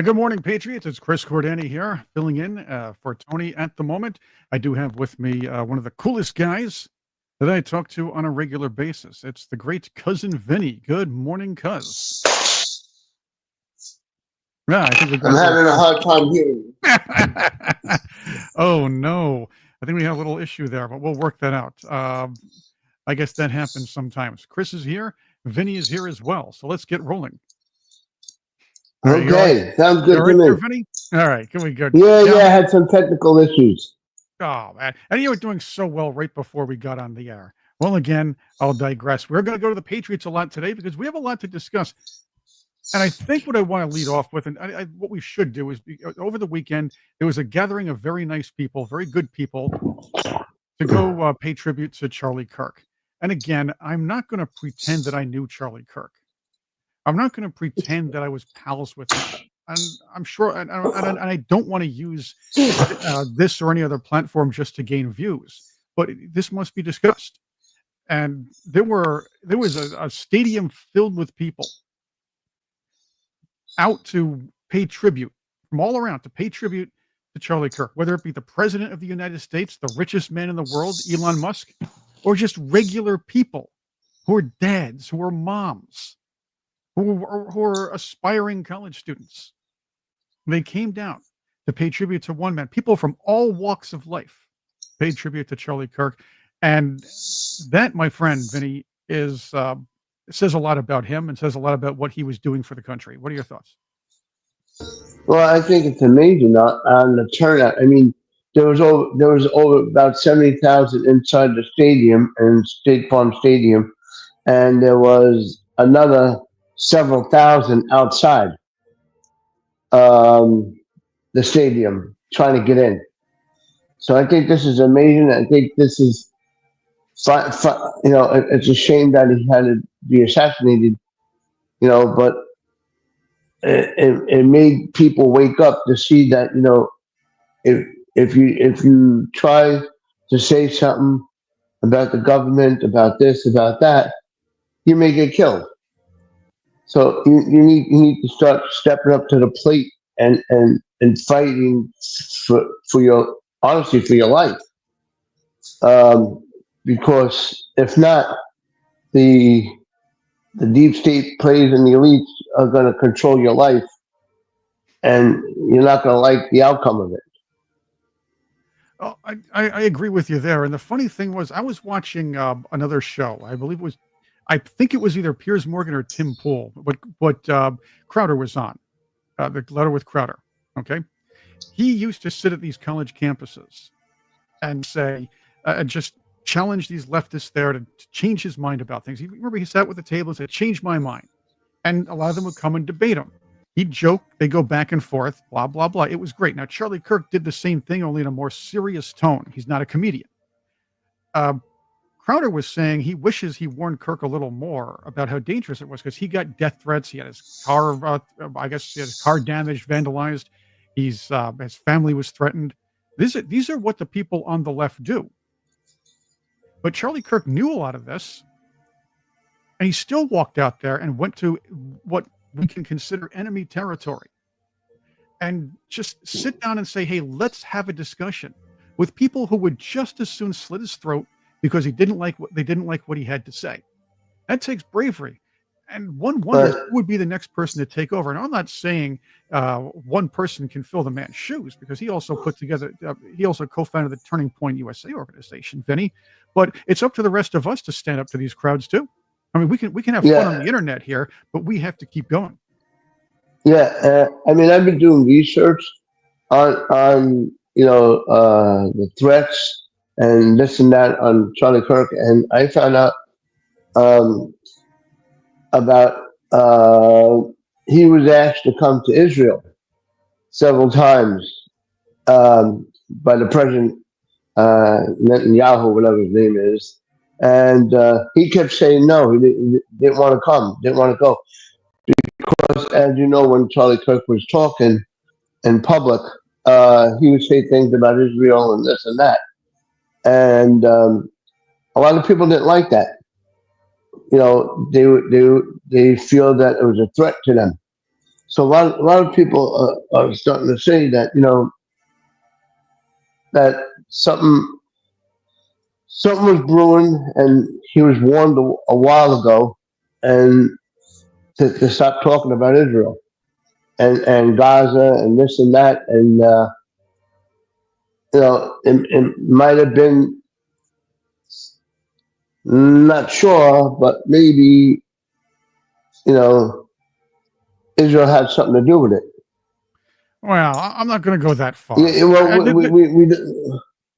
Good morning, Patriots. It's Chris Cordani here, filling in for Tony at the moment. I do have with me one of the coolest guys that I talk to on a regular basis. It's the great Cousin Vinny. Good morning, Cuz. Yeah, I think we I'm got having a hard time hearing a Oh, no. I think we have a little issue there, but we'll work that out. I guess that happens sometimes. Chris is here. Vinny is here as well. So let's get rolling. All right, you all right? Okay, sounds You good all to right there, me. Vinny? All right, can we go? Yeah, Yeah, I had some technical issues. oh, man. And you were doing so well right before we got on the air. Well, again, I'll digress. We're going to go to the Patriots a lot today because we have a lot to discuss. And I think what I want to lead off with, and what we should do is over the weekend, there was a gathering of very nice people, very good people to go pay tribute to Charlie Kirk. And again, I'm not going to pretend that I knew Charlie Kirk. I'm not going to pretend that I was pals with him. And I'm sure, and I don't want to use this or any other platform just to gain views, but this must be discussed. And there was a stadium filled with people out to pay tribute from all around to pay tribute to Charlie Kirk, whether it be the president of the United States, the richest man in the world, Elon Musk, or just regular people who are dads, who are moms, who are aspiring college students. They came down to pay tribute to one man. People from all walks of life paid tribute to Charlie Kirk, and that, my friend Vinny, is says a lot about him and says a lot about what he was doing for the country. What are your thoughts? Well, I think it's amazing on the turnout. I mean, there was over about 70,000 inside the stadium and State Farm Stadium, and there was another several thousand outside um, the stadium trying to get in. So I think this is amazing. I think this is, it's a shame that he had to be assassinated. But it made people wake up to see that if if you try to say something about the government, about this, about that, you may get killed. So you need to start stepping up to the plate and fighting for your honestly for your life. Because if not, the the deep state plays and the elites are going to control your life, and you're not going to like the outcome of it. Oh, I agree with you there. And the funny thing was, I was watching another show. I believe it was, I think it was either Piers Morgan or Tim Pool, what Crowder was on, the letter with Crowder. Okay. He used to sit at these college campuses and say, just challenge these leftists there to change his mind about things. Remember, he sat with the table and said, change my mind. And a lot of them would come and debate him. He'd joke, they go back and forth, blah, blah, blah. It was great. Now, Charlie Kirk did the same thing, only in a more serious tone. He's not a comedian. Uh, Crowder was saying he wishes he warned Kirk a little more about how dangerous it was because he got death threats. He had his car, I guess, he had his car damaged, vandalized. His family was threatened. These are what the people on the left do. But Charlie Kirk knew a lot of this, and he still walked out there and went to what we can consider enemy territory and just sit down and say, hey, let's have a discussion with people who would just as soon slit his throat because they didn't like what he had to say. That takes bravery. And one wonders But who would be the next person to take over. And I'm not saying one person can fill the man's shoes because he also he also co-founded the Turning Point USA organization, Vinny. But it's up to the rest of us to stand up to these crowds too. I mean, we can have fun on yeah, the internet here, but we have to keep going. yeah. I mean, I've been doing research on the threats and this and that on Charlie Kirk, and I found out um, about he was asked to come to Israel several times by the president Netanyahu, whatever his name is, and he kept saying no. He didn't want to come, didn't want to go because, as you know, when Charlie Kirk was talking in public, he would say things about Israel and this and that, and a lot of people didn't like that. They feel that it was a threat to them. So a lot of people are starting to say that that something something was brewing, and he was warned a while ago, and to stop talking about Israel and Gaza and this and that, and it might have been, not sure, but maybe you know Israel had something to do with it. Well, I'm not going to go that far. Yeah, well,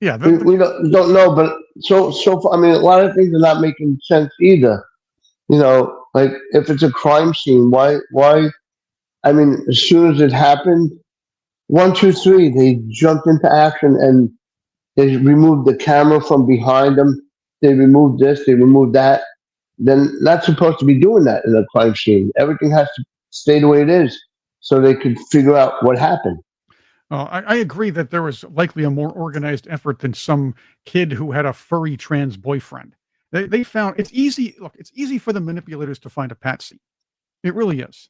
Yeah, we don't know, but so far, I mean, a lot of things are not making sense either. Like if it's a crime scene, why? I mean, as soon as it happened, one, two, three, they jumped into action and they removed the camera from behind them. They removed this, they removed that. Then not supposed to be doing that in a crime scene. Everything has to stay the way it is so they could figure out what happened. I agree that there was likely a more organized effort than some kid who had a furry trans boyfriend. They found it's easy. Look, it's easy for the manipulators to find a patsy. It really is.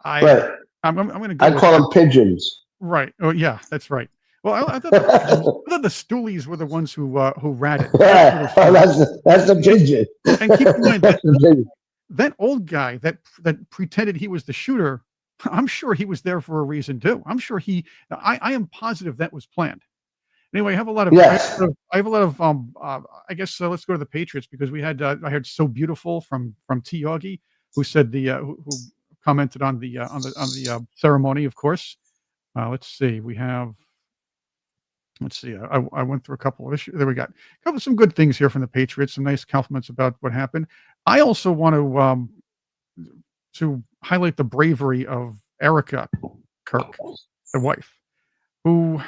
I Right. I'm going to go I with call that. them pigeons. Right. Oh, yeah, that's right. Well, I thought the pigeons, I thought the stoolies were the ones who ratted. Those were the Oh, fun. that's the pigeon. And keep in mind That's the pigeon. that old guy that pretended he was the shooter, I'm sure he was there for a reason too. I'm sure I am positive that was planned. Anyway, Yes. I have a lot of I guess let's go to the Patriots because I heard so beautiful from T Yogi who said who commented on the ceremony, of course. Let's see. Let's see. I went through a couple of issues. There we got some good things here from the Patriots. Some nice compliments about what happened. I also want to highlight the bravery of Erica Kirk, the wife, who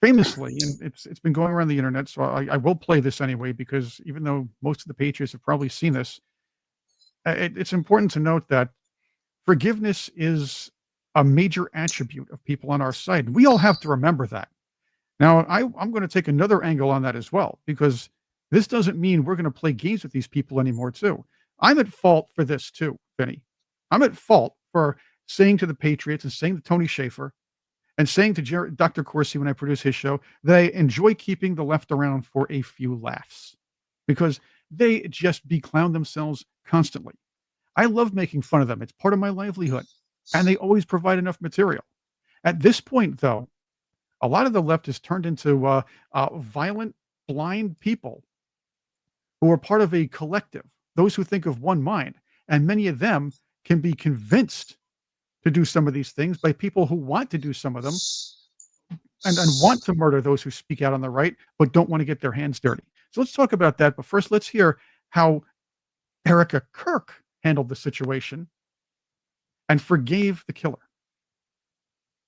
famously, and it's been going around the internet, so I will play this anyway because even though most of the Patriots have probably seen this, it's important to note that forgiveness is a major attribute of people on our side. We all have to remember that. Now, I'm going to take another angle on that as well, because this doesn't mean we're going to play games with these people anymore, too. I'm at fault for this, too, Vinny. I'm at fault for saying to the Patriots and saying to Tony Schaefer and saying to Dr. Corsi when I produce his show that I enjoy keeping the left around for a few laughs because they just beclown themselves constantly. I love making fun of them. It's part of my livelihood, and they always provide enough material. At this point, though, a lot of the left has turned into violent, blind people who are part of a collective, those who think of one mind. And many of them can be convinced to do some of these things by people who want to do some of them and want to murder those who speak out on the right, but don't want to get their hands dirty. So let's talk about that. But first, let's hear how Erica Kirk handled the situation and forgave the killer,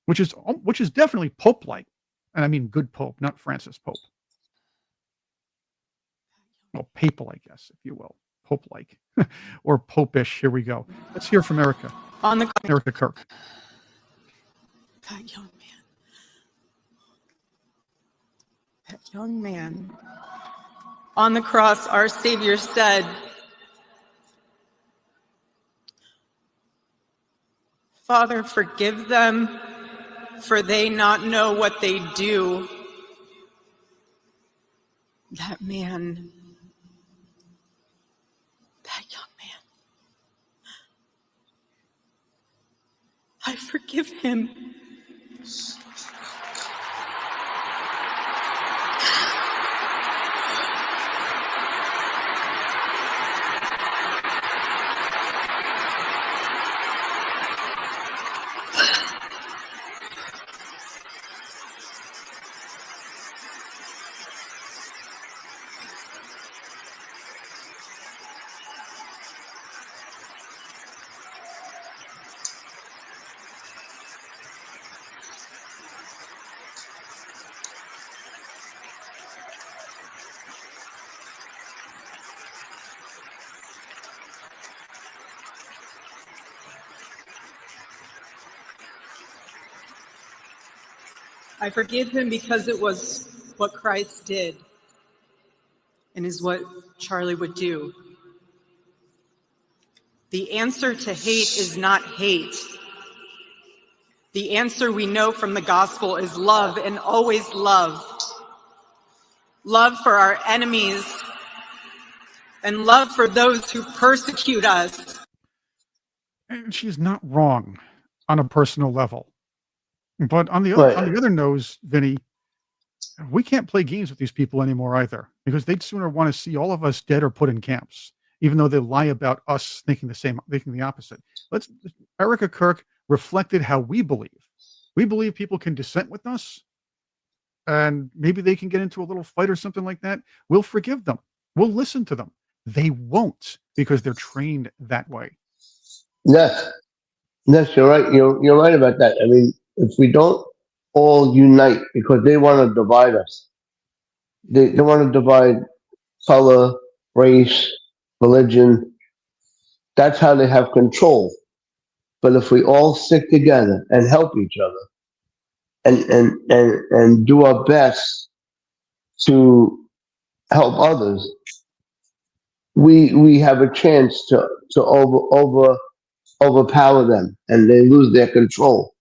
which is definitely Pope-like, and I mean good Pope, not Francis Pope. Well, papal, I guess, if you will, Pope-like or Popish. Here we go. Let's hear from Erica. Erica Kirk. That young man. On the cross, our Savior said, "Father, forgive them, for they not know what they do." That man, that young man, I forgive him. I forgive him because it was what Christ did and is what Charlie would do. The answer to hate is not hate. The answer we know from the gospel is love, and always love. Love for our enemies and love for those who persecute us. And she's not wrong on a personal level. But on the Right. other nose, Vinny, we can't play games with these people anymore either, because they'd sooner want to see all of us dead or put in camps, even though they lie about us thinking the opposite. Erica Kirk reflected how we believe. We believe people can dissent with us, and maybe they can get into a little fight or something like that. We'll forgive them. We'll listen to them. They won't, because they're trained that way. Yes. Yes, you're right. You're right about that. I mean, if we don't all unite, because they want to divide us. They want to divide color, race, religion. That's how they have control. But if we all stick together and help each other and do our best to help others, we have a chance to overpower them, and they lose their control,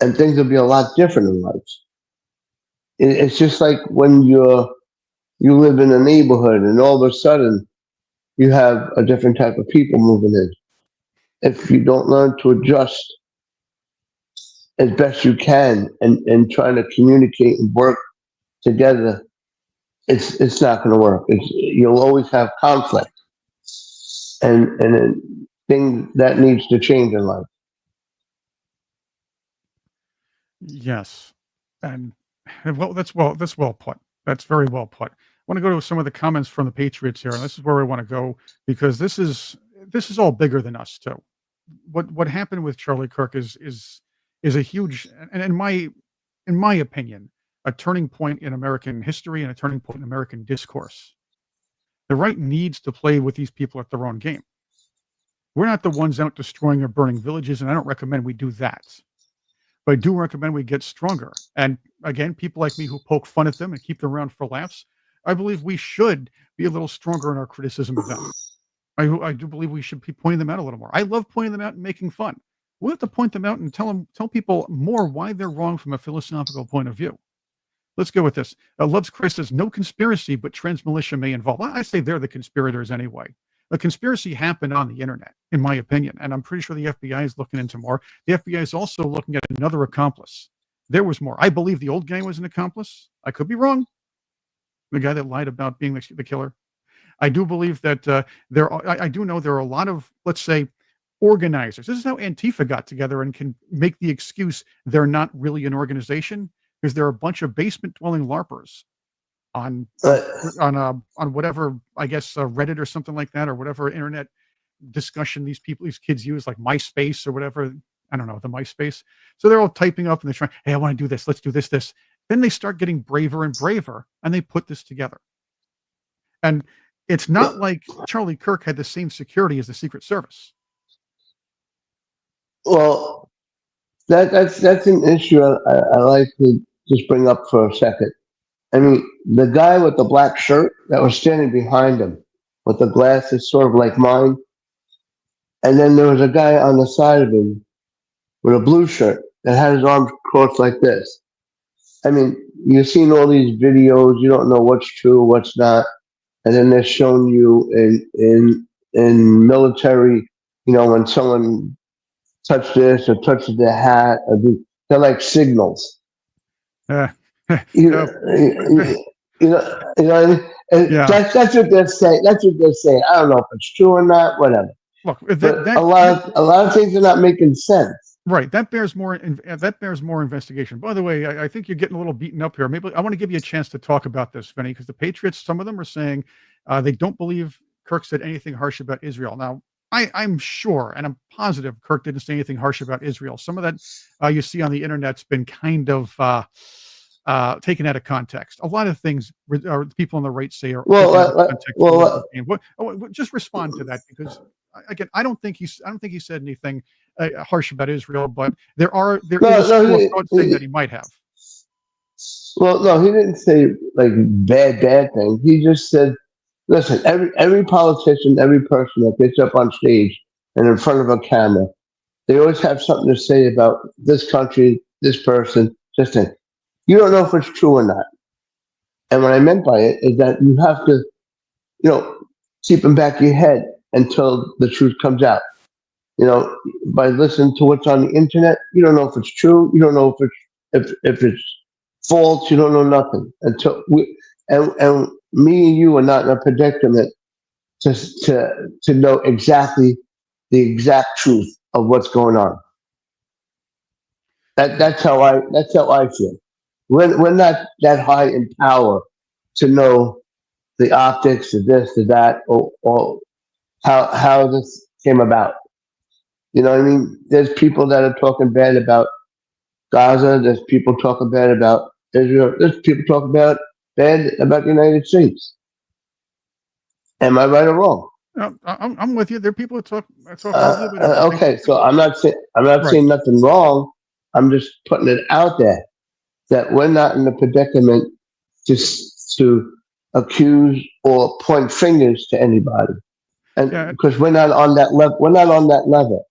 and things will be a lot different in life. It's just like when you live in a neighborhood and all of a sudden you have a different type of people moving in. If you don't learn to adjust as best you can and try to communicate and work together, it's not going to work. You'll always have conflict, and a thing that needs to change in life. Yes, and that's well put. That's very well put. I want to go to some of the comments from the Patriots here, and this is where I want to go, because this is all bigger than us too. What happened with Charlie Kirk is a huge, and in my opinion, a turning point in American history and a turning point in American discourse. The right needs to play with these people at their own game. We're not the ones out destroying or burning villages, and I don't recommend we do that. But I do recommend we get stronger. And again, people like me who poke fun at them and keep them around for laughs, I believe we should be a little stronger in our criticism of them. I do believe we should be pointing them out a little more. I love pointing them out and making fun. We have to point them out and tell people more why they're wrong from a philosophical point of view. Let's go with this. Loves Chris says, no conspiracy, but trans militia may involve. I say they're the conspirators anyway. The conspiracy happened on the internet, in my opinion, and I'm pretty sure the FBI is looking into more. The FBI is also looking at another accomplice. There was more. I believe the old guy was an accomplice. I could be wrong. The guy that lied about being the killer. I do believe that I do know there are a lot of, let's say, organizers. This is how Antifa got together and can make the excuse they're not really an organization, because they're a bunch of basement-dwelling LARPers on whatever, I guess, Reddit or something like that, or whatever internet discussion these kids use, like MySpace or whatever. I don't know, the MySpace. So they're all typing up and they're trying, hey, I want to do this. Let's do this. Then they start getting braver and braver, and they put this together. And it's not like Charlie Kirk had the same security as the Secret Service. Well, that's an issue I like to just bring up for a second. I mean, the guy with the black shirt that was standing behind him with the glasses, sort of like mine, and then there was a guy on the side of him with a blue shirt that had his arms crossed like this. I mean, you've seen all these videos, you don't know what's true, what's not, and then they're showing you in military, when someone touched this or touches their hat, they're like signals. You know what I mean? And Yeah. that's what they're saying. That's what they're saying. I don't know if it's true or not. Whatever. Look, A lot of things are not making sense. Right. That bears more investigation. By the way, I think you're getting a little beaten up here. Maybe I want to give you a chance to talk about this, Vinny, because the Patriots, some of them are saying they don't believe Kirk said anything harsh about Israel. Now, I'm sure and I'm positive Kirk didn't say anything harsh about Israel. Some of that you see on the internet's been kind of taken out of context. A lot of things people on the right say are just respond to that, because again, I don't think he said anything harsh about Israel, but there is a school of thought saying that he might have. Well, no, he didn't say like bad things. He just said, listen, every politician, every person that gets up on stage and in front of a camera They always have something to say about this country, this person, this thing. You don't know if it's true or not. And what I meant by it is that you have to, you know, keep in back of your head until the truth comes out. You know, by listening to what's on the internet, you don't know if it's true. You don't know if it's false. You don't know nothing until we and me and you are not in a predicament to know exactly the exact truth of what's going on. That's how I feel. We're not that high in power to know the optics of this, of that, or how this came about. You know what I mean? There's people that are talking bad about Gaza. There's people talking bad about Israel. There's people talking bad about the United States. Am I right or wrong? I'm with you. There are people that talk a little bit of everything. Okay, so I'm not Right. saying nothing wrong. I'm just putting it out there that we're not in a predicament just to accuse or point fingers to anybody, and Yeah. because we're not on that level. We're not on that level.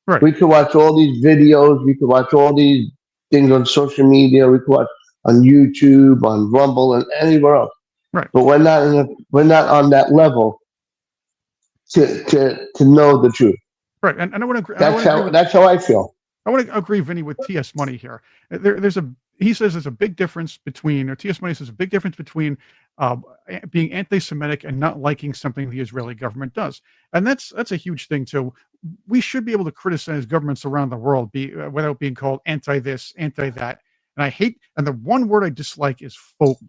Right. We could watch all these videos. We could watch all these things on social media. We could watch on YouTube, on Rumble, and anywhere else. Right. But we're not on that level to know the truth. Right. And I want to agree. I want to agree with. That's how I feel. I want to agree, Vinny, with TS Money here. There's a he says there's a big difference between, or TS Money says a big difference between being anti-Semitic and not liking something the Israeli government does, and that's a huge thing too. We should be able to criticize governments around the world without being called anti this, anti that. And I hate, and the one word I dislike is phobe.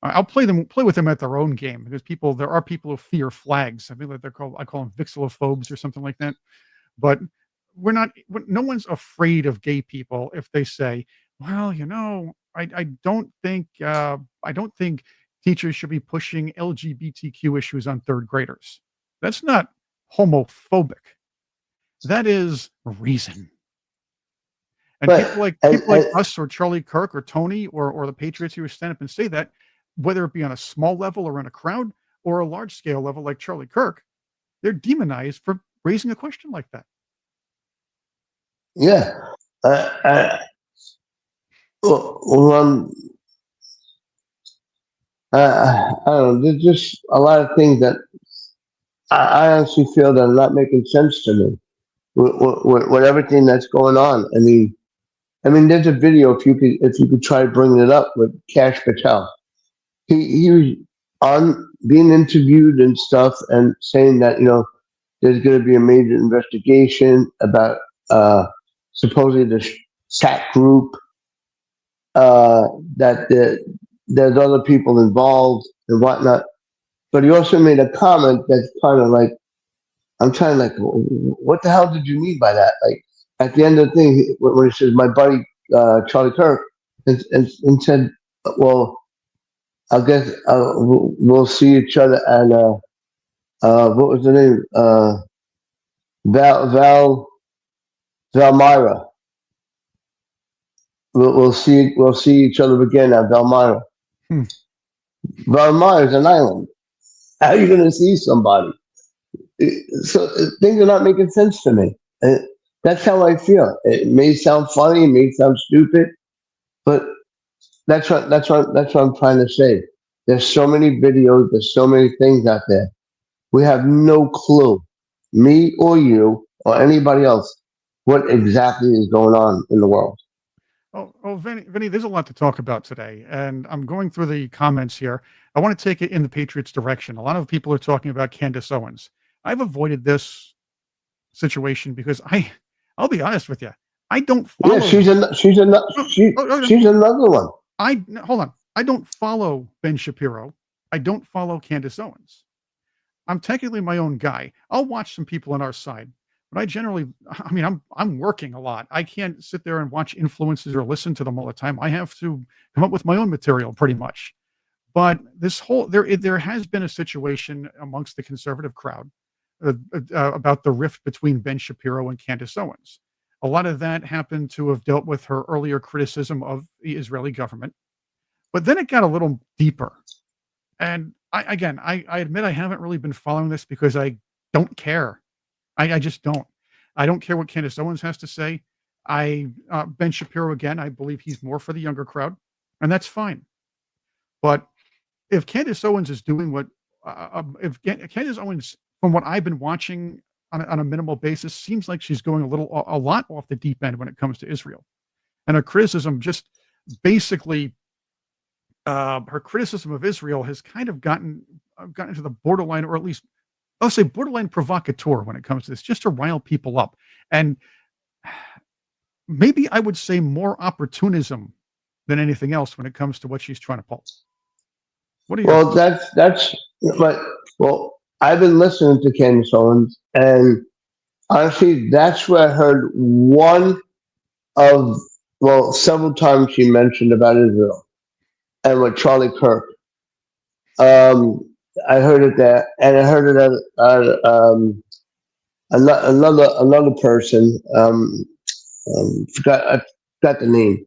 I'll play with them at their own game because there are people who fear flags. I think that I call them vixelophobes or something like that. But no one's afraid of gay people if they say, well, I don't think teachers should be pushing LGBTQ issues on third graders. That's not homophobic. That is reason. And But people like us or Charlie Kirk or Tony or the Patriots who stand up and say that, whether it be on a small level or in a crowd or a large scale level like Charlie Kirk, they're demonized for raising a question like that. yeah, well, I don't know. There's just a lot of things that I honestly feel that are not making sense to me with everything that's going on. I mean, there's a video if you could try bringing it up with Cash Patel. He was on being interviewed and stuff and saying that there's going to be a major investigation about supposedly the SAT group, that there's other people involved and whatnot. But he also made a comment that's kind of like, I'm trying like, what the hell did you mean by that? Like at the end of the thing, when he says my buddy Charlie Kirk, and said, well, I guess we'll see each other at what was the name? Val Valmyra. We'll see each other again at Valmyra. Hmm. Valmyra is an island. How are you going to see somebody? So things are not making sense to me. That's how I feel. It may sound funny, it may sound stupid, but that's what I'm trying to say. There's so many videos, there's so many things out there. We have no clue, me or you or anybody else, what exactly is going on in the world. Oh, Vinny, there's a lot to talk about today, and I'm going through the comments here. I want to take it in the Patriots' direction. A lot of people are talking about Candace Owens. I've avoided this situation because I'll be honest with you, I don't Yeah, follow. Oh, no. she's another one. Hold on. I don't follow Ben Shapiro. I don't follow Candace Owens. I'm technically my own guy. I'll watch some people on our side, but I'm working a lot. I can't sit there and watch influencers or listen to them all the time. I have to come up with my own material pretty much. But there has been a situation amongst the conservative crowd about the rift between Ben Shapiro and Candace Owens. A lot of that happened to have dealt with her earlier criticism of the Israeli government, but then it got a little deeper. And I admit I haven't really been following this because I don't care. I just don't. I don't care what Candace Owens has to say. Ben Shapiro, again, I believe he's more for the younger crowd, and that's fine. But if Candace Owens is doing what, Candace Owens, from what I've been watching on a minimal basis, seems like she's going a lot off the deep end when it comes to Israel. And her criticism just basically, her criticism of Israel has kind of gotten to the borderline, or at least I'll say borderline provocateur when it comes to this, just to rile people up. And maybe I would say more opportunism than anything else when it comes to what she's trying to pull. What are your Well, that's but well, I've been listening to Candace Owens, and honestly, that's where I heard one of several times she mentioned about Israel and with Charlie Kirk. Um, I heard it there, and I heard it another person. I forgot the name,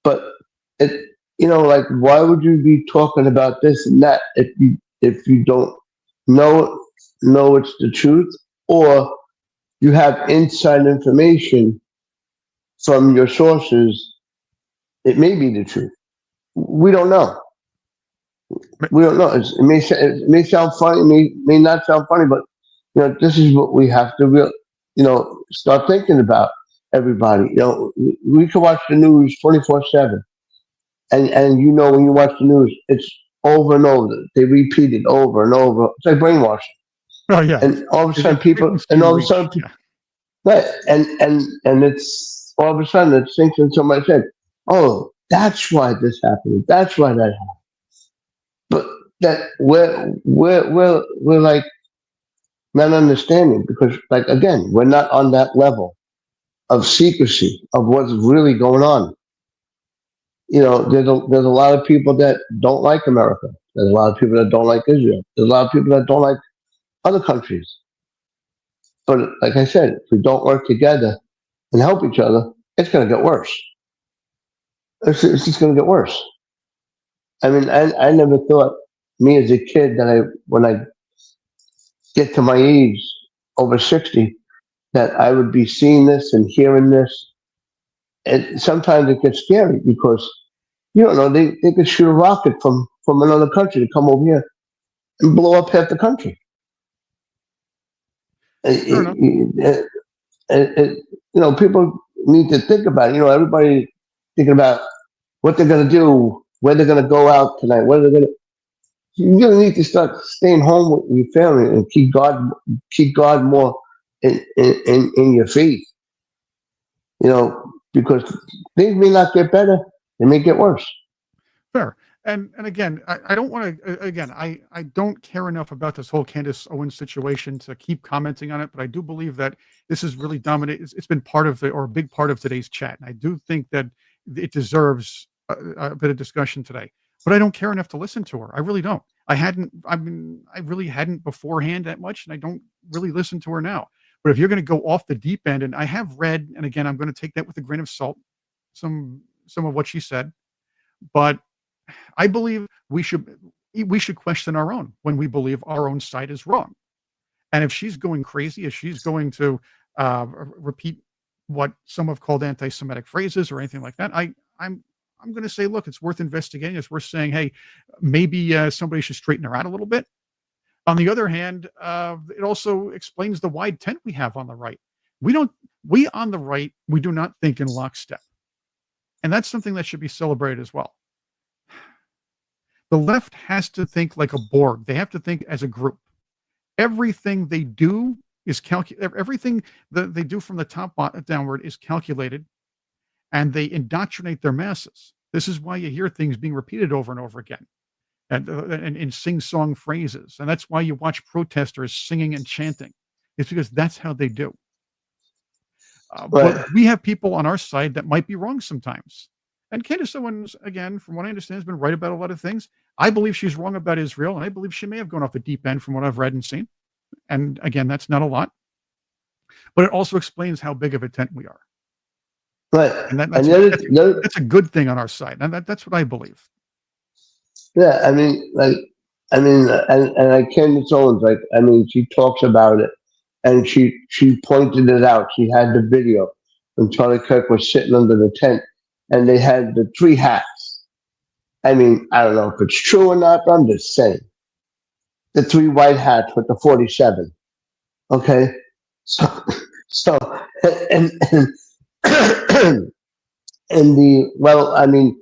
but it like, why would you be talking about this and that if you don't know it's the truth, or you have inside information from your sources? It may be the truth. We don't know. We don't know. It may sound funny. May not sound funny, but this is what we have to start thinking about. Everybody, we can watch the news 24/7, and when you watch the news, it's over and over. They repeat it over and over. It's like brainwashing. Oh yeah, And all of a sudden, yeah. right, and it's all of a sudden it sinks into my head. Oh, that's why this happened. That's why that happened. But that we're like not understanding, because, like, again, we're not on that level of secrecy of what's really going on. There's a lot of people that don't like America. There's a lot of people that don't like Israel. There's a lot of people that don't like other countries. But like I said, if we don't work together and help each other, it's going to get worse. It's just going to get worse. I mean, I never thought, me as a kid, that when I get to my age, over 60, that I would be seeing this and hearing this. And sometimes it gets scary, because you don't know, they could shoot a rocket from another country to come over here and blow up half the country. Fair enough. People need to think about it. Everybody thinking about what they're going to do, where they're going to go out tonight, you really need to start staying home with your family and keep God more in your faith. Because things may not get better, they may get worse. Fair. And again, I don't want to, again, I don't care enough about this whole Candace Owens situation to keep commenting on it, but I do believe that this is really dominated. It's been part of a big part of today's chat. And I do think that it deserves a bit of discussion today, but I don't care enough to listen to her. I really don't. I really hadn't beforehand that much, and I don't really listen to her now. But if you're going to go off the deep end, and I have read, and again, I'm going to take that with a grain of salt, some of what she said, but I believe we should question our own when we believe our own side is wrong. And if she's going crazy, if she's going to repeat what some have called anti-Semitic phrases or anything like that, I'm going to say, look, it's worth investigating. It's worth saying, hey, maybe somebody should straighten her out a little bit. On the other hand, it also explains the wide tent we have on the right. We on the right, we do not think in lockstep. And that's something that should be celebrated as well. The left has to think like a Borg. They have to think as a group. Everything they do is everything that they do from the top downward is calculated, and they indoctrinate their masses. This is why you hear things being repeated over and over again, and in sing-song phrases. And that's why you watch protesters singing and chanting. It's because that's how they do. But we have people on our side that might be wrong sometimes. And Candace Owens, again, from what I understand, has been right about a lot of things. I believe she's wrong about Israel, and I believe she may have gone off the deep end from what I've read and seen. And again, that's not a lot. But it also explains how big of a tent we are. Right. And that's a good thing on our side. And that's what I believe. Yeah, and like Candace Owens, she talks about it and she pointed it out. She had the video when Charlie Kirk was sitting under the tent, and they had the three hats. I mean, I don't know if it's true or not, but I'm just saying the three white hats with the 47. Okay, so so and and the well, I mean,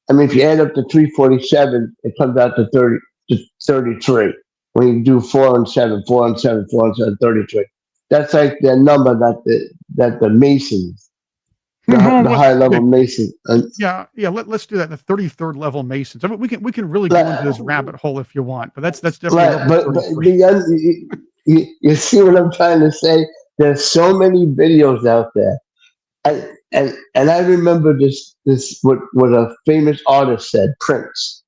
if you add up the 347, it comes out to 33. When you do 4 and 7, 4 and 7, 4 and 7, 33. That's like the number that the Masons, the high level Masons, and Yeah. Let's do that. The 33rd level Masons. I mean, we can really go into this rabbit hole if you want, but that's definitely right, level but 33. you see what I'm trying to say? There's so many videos out there. And I remember this what a famous artist said, Prince.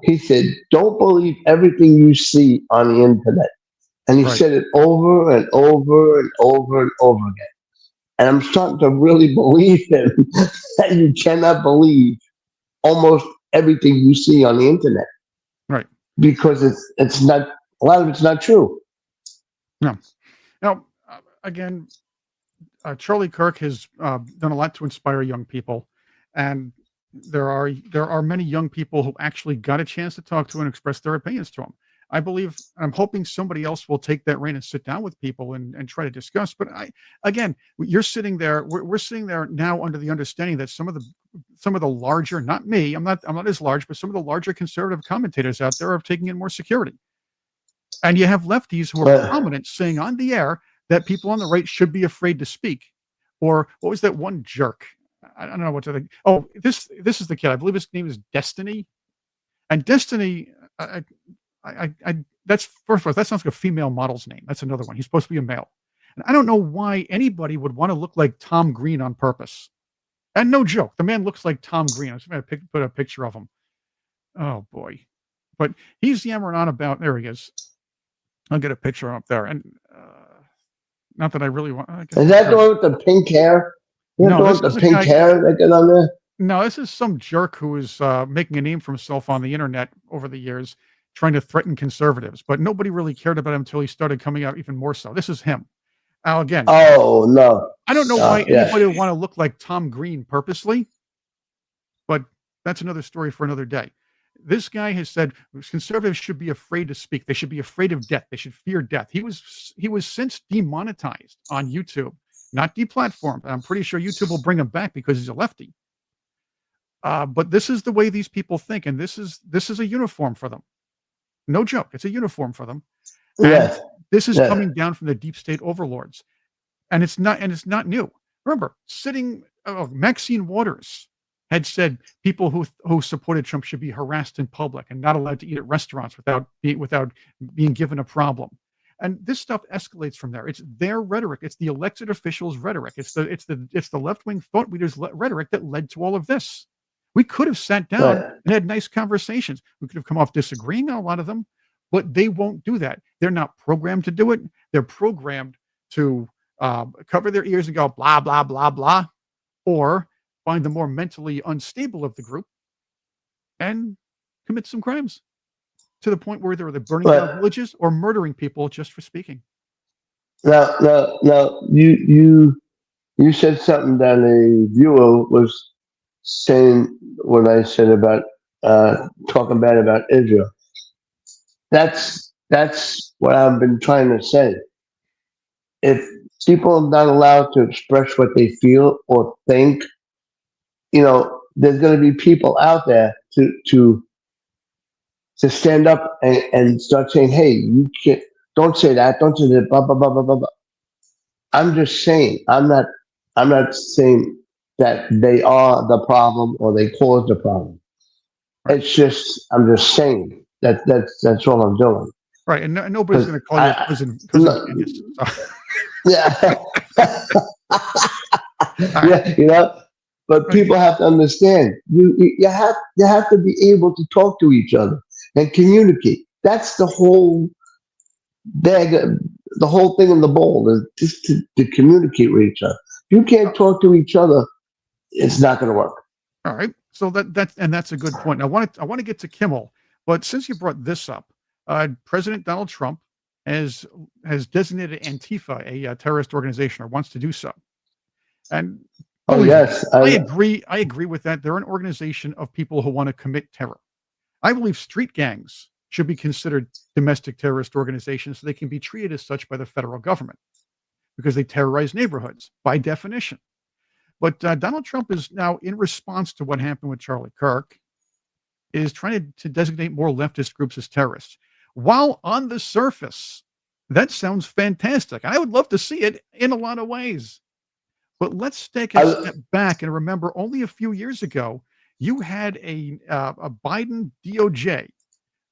He said, "Don't believe everything you see on the internet." And he Right. said it over and over and over and over again. And I'm starting to really believe him that you cannot believe almost everything you see on the internet Right. because it's not a lot of it's not true. No. Now, again, Charlie Kirk has done a lot to inspire young people, and there are many young people who actually got a chance to talk to and express their opinions to him. I believe I'm hoping somebody else will take that reign and sit down with people and try to discuss. But again, you're sitting there. We're sitting there now under the understanding that some of the larger, not me, I'm not as large, but some of the larger conservative commentators out there are taking in more security. And you have lefties who are But prominent saying on the air that people on the right should be afraid to speak. Or what was that one jerk? I don't know what to think. Oh, this is the kid. I believe his name is Destiny. And Destiny, that's first of all, that sounds like a female model's name. That's another one. He's supposed to be a male. And I don't know why anybody would want to look like Tom Green on purpose. And no joke, the man looks like Tom Green. I'm just going to put a picture of him. Oh boy. But he's yammering on about, there he is. I'll get a picture up there. And not that I really want. I guess is that the one with the pink hair? You know, no, the one this with is the a pink guy. hair that got on there? No, this is some jerk who is making a name for himself on the internet over the years, trying to threaten conservatives. But nobody really cared about him until he started coming out even more so. This is him. Now, again, Oh no. I don't know why Yeah. anybody would want to look like Tom Green purposely, but that's another story for another day. This guy has said conservatives should be afraid to speak. They should be afraid of death. They should fear death. He was since demonetized on YouTube, not deplatformed. I'm pretty sure YouTube will bring him back because he's a lefty. But this is the way these people think, and this is a uniform for them. No joke, it's a uniform for them, and Yes. this is Yeah. coming down from the deep state overlords, and it's not new. Remember, Maxine Waters had said people who supported Trump should be harassed in public and not allowed to eat at restaurants without being given a problem. And this stuff escalates from there. It's their rhetoric. It's the elected officials' rhetoric. It's the left-wing thought leaders' rhetoric that led to all of this. We could have sat down Right. and had nice conversations. We could have come off disagreeing on a lot of them, but they won't do that. They're not programmed to do it. They're programmed to cover their ears and go blah blah blah blah, or find the more mentally unstable of the group and commit some crimes to the point where they're either burning down Right. villages or murdering people just for speaking. Now, you said something that a viewer was saying what I said about talking bad about Israel. That's what I've been trying to say. If people are not allowed to express what they feel or think, there's going to be people out there to stand up and start saying, "Hey, you can't, don't say that, don't say that." Blah blah blah blah blah. Blah. I'm just saying. I'm not saying that they are the problem or they caused the problem. Right. It's just I'm just saying that's all I'm doing. Right. And nobody's 'Cause going to call you a cousin no, genius. So, yeah, all right. yeah. But Okay. people have to understand. You have to be able to talk to each other and communicate. That's the whole bag, the whole thing in the bowl is just to communicate with each other. If you can't talk to each other, it's not going to work. All right. So that's a good point. I want to get to Kimmel, but since you brought this up, President Donald Trump has designated Antifa a terrorist organization or wants to do so. And Oh yes, I agree. I agree with that. They're an organization of people who want to commit terror. I believe street gangs should be considered domestic terrorist organizations so they can be treated as such by the federal government because they terrorize neighborhoods by definition. But Donald Trump is now, in response to what happened with Charlie Kirk, is trying to designate more leftist groups as terrorists. While on the surface, that sounds fantastic. I would love to see it in a lot of ways. But let's take a step back and remember only a few years ago, you had a Biden DOJ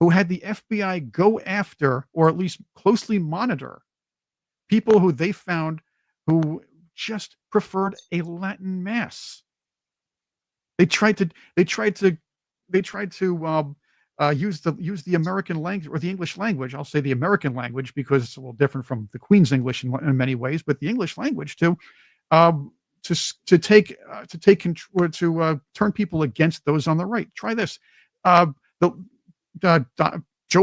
who had the FBI go after, or at least closely monitor, people who they found who just preferred a Latin mass. They tried to use the American language or the English language. I'll say the American language because it's a little different from the Queen's English in many ways, but the English language to turn people against those on the right. Try this. Joe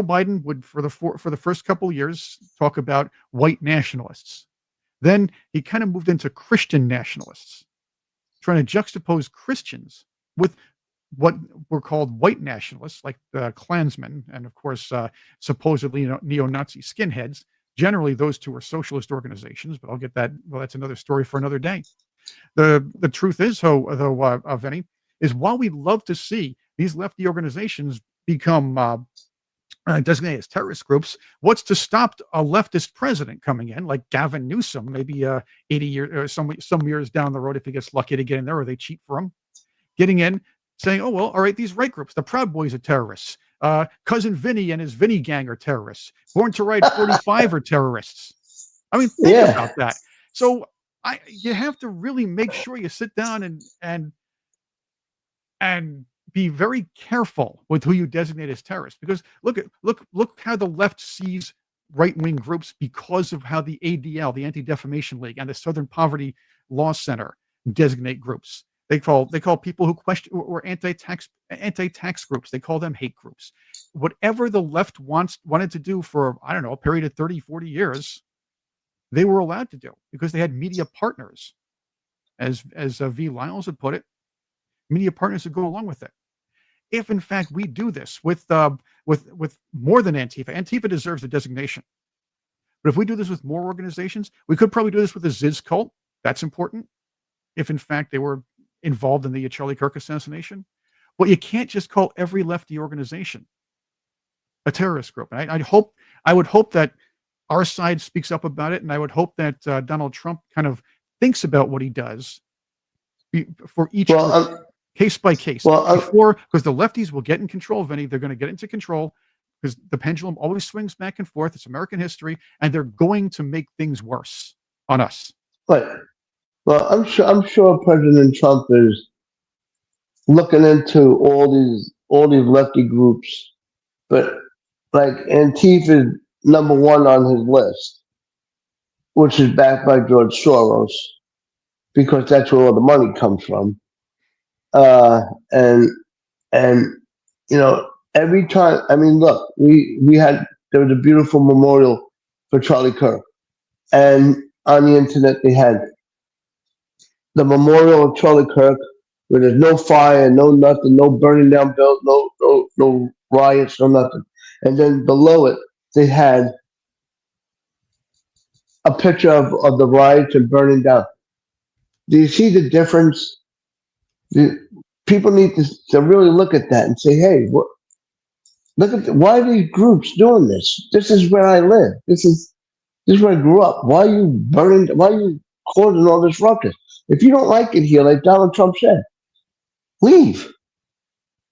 Biden would, for the first couple of years, talk about white nationalists. Then he kind of moved into Christian nationalists, trying to juxtapose Christians with what were called white nationalists, like the Klansmen, and of course, supposedly neo-Nazi skinheads. Generally, those two are socialist organizations, but I'll get that. Well, that's another story for another day. The truth is, Vinny, is while we'd love to see these lefty organizations become designated as terrorist groups, what's to stop a leftist president coming in, like Gavin Newsom, maybe 80 years or some years down the road, if he gets lucky to get in there or they cheat for him, getting in, saying, oh, well, all right, these right groups, the Proud Boys are terrorists. Cousin Vinny and his Vinny gang are terrorists. Born to Ride 45 are terrorists. I mean, think about that. So you have to really make sure you sit down and be very careful with who you designate as terrorists, because look how the left sees right-wing groups because of how the ADL, the Anti-Defamation League, and the Southern Poverty Law Center designate groups. They call people who question or anti-tax groups. They call them hate groups. Whatever the left wanted to do for, I don't know, a period of 30, 40 years, they were allowed to do because they had media partners. As V. Lyles had put it, media partners would go along with it. If in fact we do this with more than Antifa deserves a designation. But if we do this with more organizations, we could probably do this with the Ziz cult. That's important. If in fact they were involved in the Charlie Kirk assassination. But you can't just call every lefty organization a terrorist group. And I would hope that our side speaks up about it, and I would hope that Donald Trump kind of thinks about what he does for each group, case by case. Because the lefties will get in control, Vinny. They're going to get into control because the pendulum always swings back and forth. It's American history, and they're going to make things worse on us. Right. Well, I'm sure President Trump is looking into all these lefty groups, but like Antifa is number one on his list, which is backed by George Soros, because that's where all the money comes from. And every time, I mean, look, there was a beautiful memorial for Charlie Kirk, and on the internet they had the memorial of Charlie Kirk, where there's no fire, no nothing, no burning down buildings, no riots, no nothing. And then below it, they had a picture of the riots and burning down. Do you see the difference? People need to really look at that and say, hey, why are these groups doing this? This is where I live. This is where I grew up. Why are you causing all this ruckus? If you don't like it here, like Donald Trump said, leave.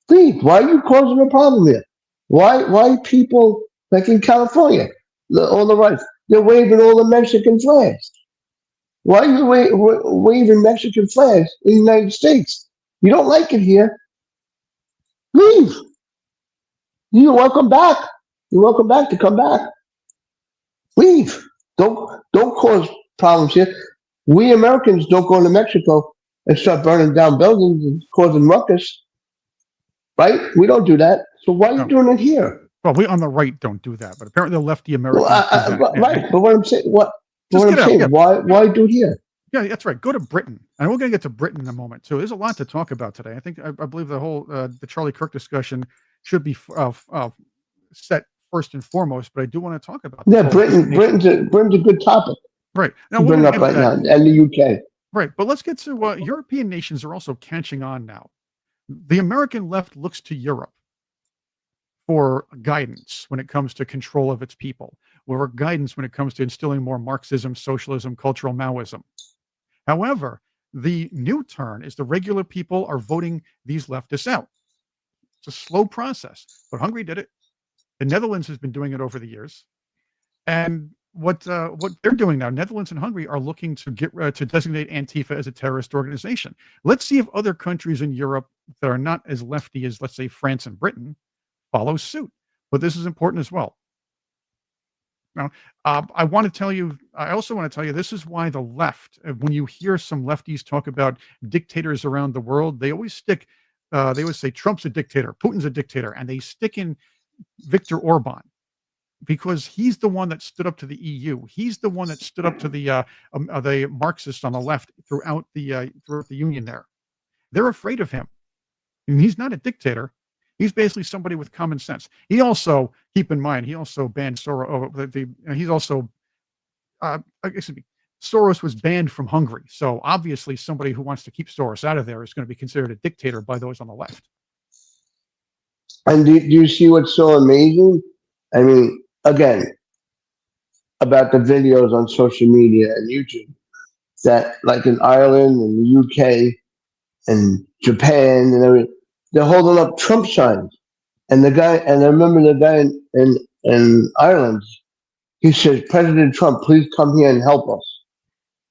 Leave. Why are you causing a problem here? Why people, like in California, all the rights, they're waving all the Mexican flags. Why are you waving Mexican flags in the United States? You don't like it here, leave. You're welcome back. You're welcome back to come back. Leave. Don't cause problems here. We Americans don't go to Mexico and start burning down buildings and causing ruckus, right? We don't do that. So why are you doing it here? Well, we on the right don't do that, but apparently the lefty Well, Americans do that. Yeah. right. But what I'm saying, Just what I'm get out. Yeah. saying, why do it here? Yeah, that's right. Go to Britain, and we're going to get to Britain in a moment too. There's a lot to talk about today. I believe the whole the Charlie Kirk discussion should be set first and foremost, but I do want to talk about this Yeah, whole destination. Britain's a good topic Right now, to we're bring going to up get to right that. now, and the UK. Right, but let's get to European nations are also catching on now. The American left looks to Europe for guidance when it comes to control of its people, or guidance when it comes to instilling more Marxism, socialism, cultural Maoism. However, the new turn is the regular people are voting these leftists out. It's a slow process, but Hungary did it. The Netherlands has been doing it over the years, and what they're doing now, Netherlands and Hungary are looking to get to designate Antifa as a terrorist organization. Let's see if other countries in Europe that are not as lefty as, let's say, France and Britain follow suit. But this is important as well. Now, I want to tell you, I also want to tell you, this is why the left, when you hear some lefties talk about dictators around the world, they always they always say Trump's a dictator, Putin's a dictator, and they stick in Viktor Orban because he's the one that stood up to the EU. He's the one that stood up to the Marxists on the left throughout the union there. They're afraid of him. And he's not a dictator. He's basically somebody with common sense. He also, keep in mind, he also banned Soros. He's also, excuse me, Soros was banned from Hungary. So obviously, somebody who wants to keep Soros out of there is going to be considered a dictator by those on the left. And do you see what's so amazing? I mean, again, about the videos on social media and YouTube that, like in Ireland and the UK and Japan and everything, they're holding up Trump signs. And I remember the guy in Ireland, he says, President Trump, please come here and help us.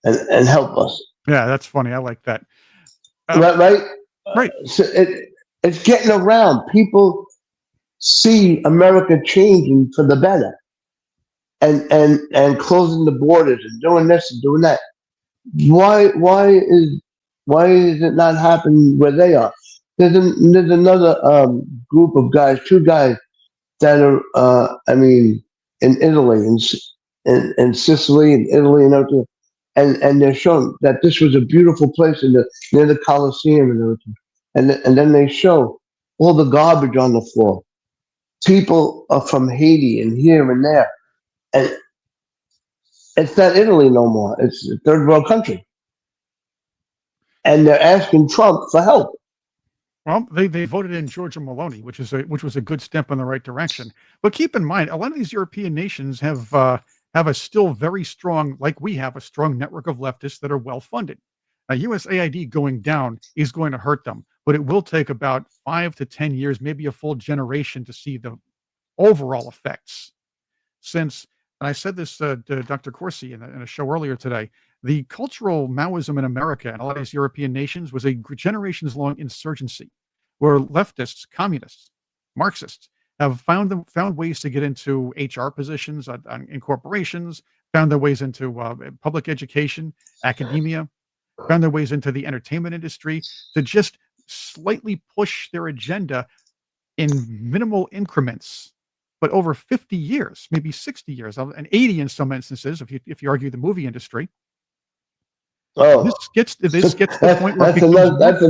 And help us. Yeah, that's funny. I like that. Right? Right. So it's getting around. People see America changing for the better. And closing the borders and doing this and doing that. Why is it not happening where they are? There's another group of guys, two guys that are, in Italy and Sicily and Italy and everything, and they're showing that this was a beautiful place near the Colosseum and everything, and then they show all the garbage on the floor. People are from Haiti and here and there, and it's not Italy no more. It's a third world country, and they're asking Trump for help. Well, they voted in Giorgia Meloni, which was a good step in the right direction. But keep in mind, a lot of these European nations have a still very strong, like we have, a strong network of leftists that are well funded. Now, USAID going down is going to hurt them, but it will take about 5 to 10 years, maybe a full generation, to see the overall effects. Since, and I said this to Dr. Corsi in a show earlier today, the cultural Maoism in America and a lot of these European nations was a generations-long insurgency where leftists, communists, Marxists have found ways to get into HR positions in corporations, found their ways into public education, academia, found their ways into the entertainment industry to just slightly push their agenda in minimal increments, but over 50 years, maybe 60 years, and 80 in some instances, if you argue the movie industry. Oh, this gets to the point where that's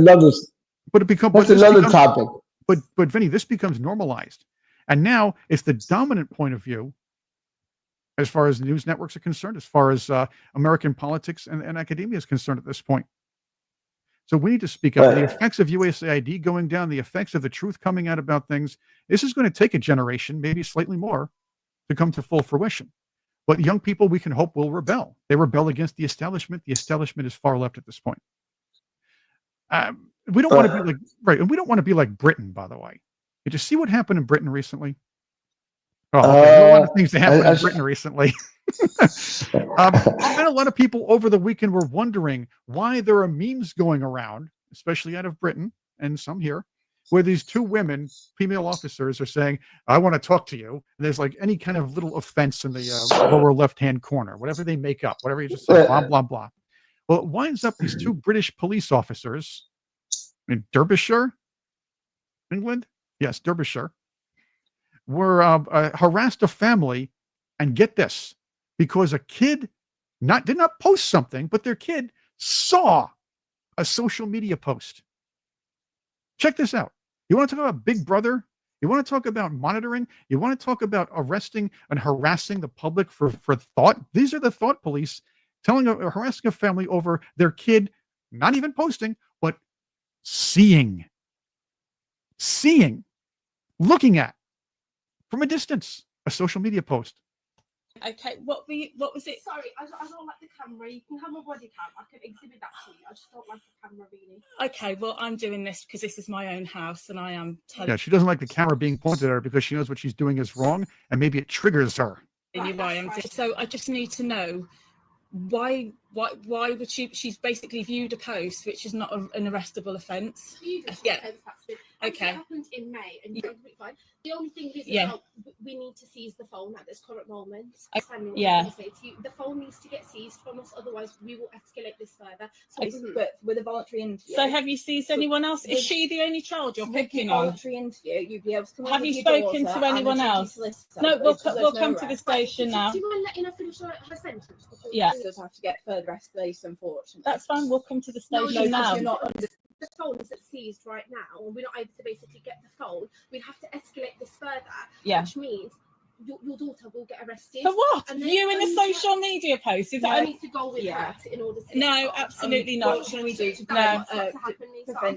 another topic. But Vinny, this becomes normalized, and now it's the dominant point of view as far as news networks are concerned, as far as American politics and academia is concerned at this point. So we need to speak up. The effects of USAID going down, the effects of the truth coming out about things. This is going to take a generation, maybe slightly more, to come to full fruition. But young people, we can hope, will rebel. They rebel against the establishment. The establishment is far left at this point. We don't want to be like and we don't want to be like Britain, by the way. Did you see what happened in Britain recently? Oh, okay. There are a lot of things that happened in Britain recently. Been a lot of people over the weekend were wondering why there are memes going around, especially out of Britain and some here, where these two women, female officers, are saying, "I want to talk to you." And there's like any kind of little offense in the lower left-hand corner, whatever they make up, whatever you just say, blah, blah, blah. Well, it winds up these two British police officers in Derbyshire, England. Yes, Derbyshire. harassed a family, and get this, because a kid did not post something, but their kid saw a social media post. Check this out. You want to talk about Big Brother? You want to talk about monitoring? You want to talk about arresting and harassing the public for thought? These are the thought police harassing a family over their kid not even posting, but seeing, looking at from a distance a social media post. Okay, what was it? Sorry, I don't like the camera. You can have my body cam. I can exhibit that to you. I just don't like the camera, really. Okay, well, I'm doing this because this is my own house, and I am telling Yeah, she doesn't like the camera being pointed at her because she knows what she's doing is wrong, and maybe it triggers her. you why I'm doing. So I just need to know why would she's basically viewed a post which is not an arrestable offence. Yeah. Okay. It happened in May, and you're fine. The only thing is, we need to seize the phone at this current moment. The phone needs to get seized from us, otherwise we will escalate this further. But with a voluntary interview. So have you seized anyone else? Is she the only child you're picking on? Voluntary interview, you'd be able to come. Have you spoken to anyone else? No, we'll come to the station now. Do you mind letting her finish her sentence? Yeah. She does have to get further escalation, unfortunately. That's fine. We'll come to the station now. The phone is seized right now, and we're not able to basically get the phone. We'd have to escalate this further, which means your daughter will get arrested. For what? Viewing a social media post? Is that I need to go with her in order to? No, absolutely not. What should we do to prevent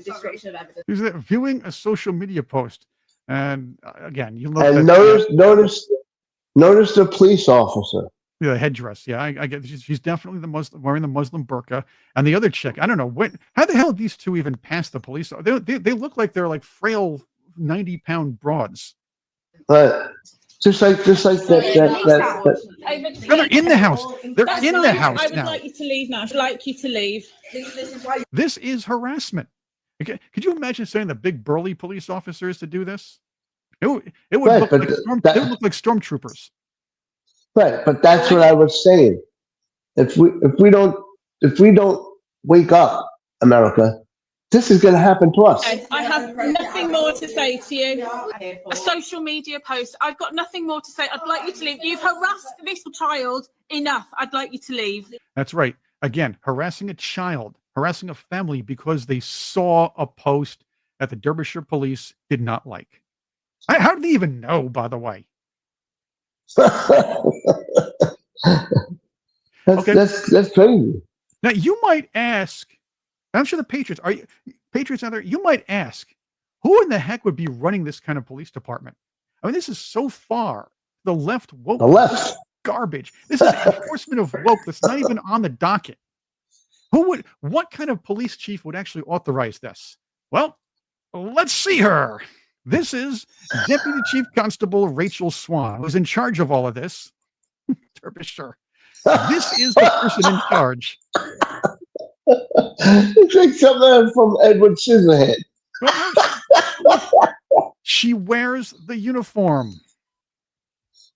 destruction of evidence? Is that viewing a social media post? And again, you look. And notice the police officer. The headdress. Yeah, I get. She's definitely wearing the Muslim burqa. And the other chick, I don't know how the hell did these two even pass the police? They look like they're like frail 90-pound broads. But just like that. They're in the house. They're in the house now. I would now. like you to leave now. I'd like you to leave. This is harassment. Okay. Could you imagine sending the big burly police officers to do this? It would look like stormtroopers. Right, but that's what I was saying. If we don't wake up, America, this is going to happen to us. I have nothing more to say to you. A social media post. I've got nothing more to say. I'd like you to leave. You've harassed this child enough. I'd like you to leave. That's right. Again, harassing a child, harassing a family because they saw a post that the Derbyshire police did not like. How did they even know, by the way? That's crazy. Now you might ask, I'm sure the Patriots out there, you might ask, who in the heck would be running this kind of police department? I mean, this is so far the left woke garbage. This is enforcement of woke that's not even on the docket. What kind of police chief would actually authorize this? Well, let's see her. This is Deputy Chief Constable Rachel Swan, who's in charge of all of this. Derbyshire. This is the person in charge. It's like something from Edward Scissorhands. She wears the uniform.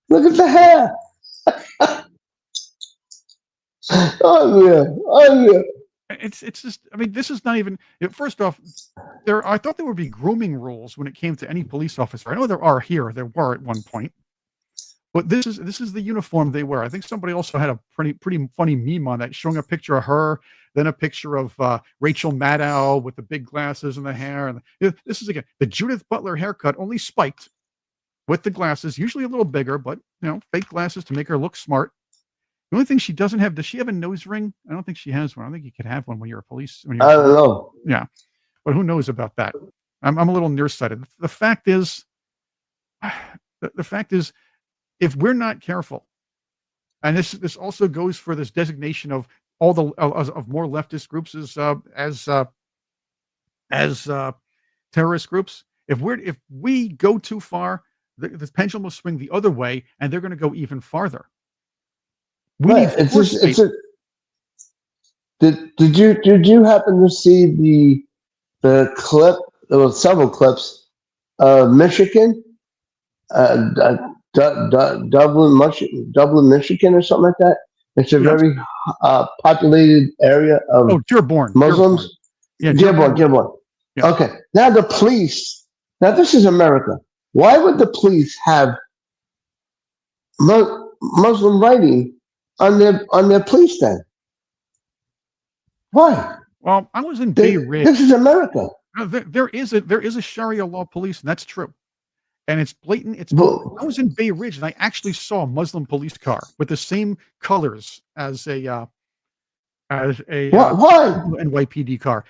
Look at the hair. Oh yeah. It's just, I mean, this is not even, first off, I thought there would be grooming rules when it came to any police officer. I know there were at one point, but this is the uniform they wear. I think somebody also had a pretty funny meme on that, showing a picture of her, then a picture of Rachel Maddow with the big glasses and the hair. And this is, again, the Judith Butler haircut, only spiked with the glasses, usually a little bigger, but, fake glasses to make her look smart. The only thing she doesn't have, does she have a nose ring? I don't think she has one. I don't think you could have one when you're a police. I don't know. Yeah. But who knows about that? I'm a little nearsighted. The fact is, if we're not careful, and this also goes for this designation of all the of more leftist groups as terrorist groups, if we go too far, the pendulum will swing the other way, and they're going to go even farther. Did you happen to see the clip? There were several clips of Michigan, Dublin, Michigan, or something like that. It's a very populated area of Dearborn, Muslims. Yeah, Dearborn. Yeah. Okay, now the police. Now this is America. Why would the police have Muslim writing on their police then? Why? Well, I was in Bay Ridge. This is America. There is a Sharia law police, and that's true. And it's blatant. I was in Bay Ridge, and I actually saw a Muslim police car with the same colors as a why? NYPD car.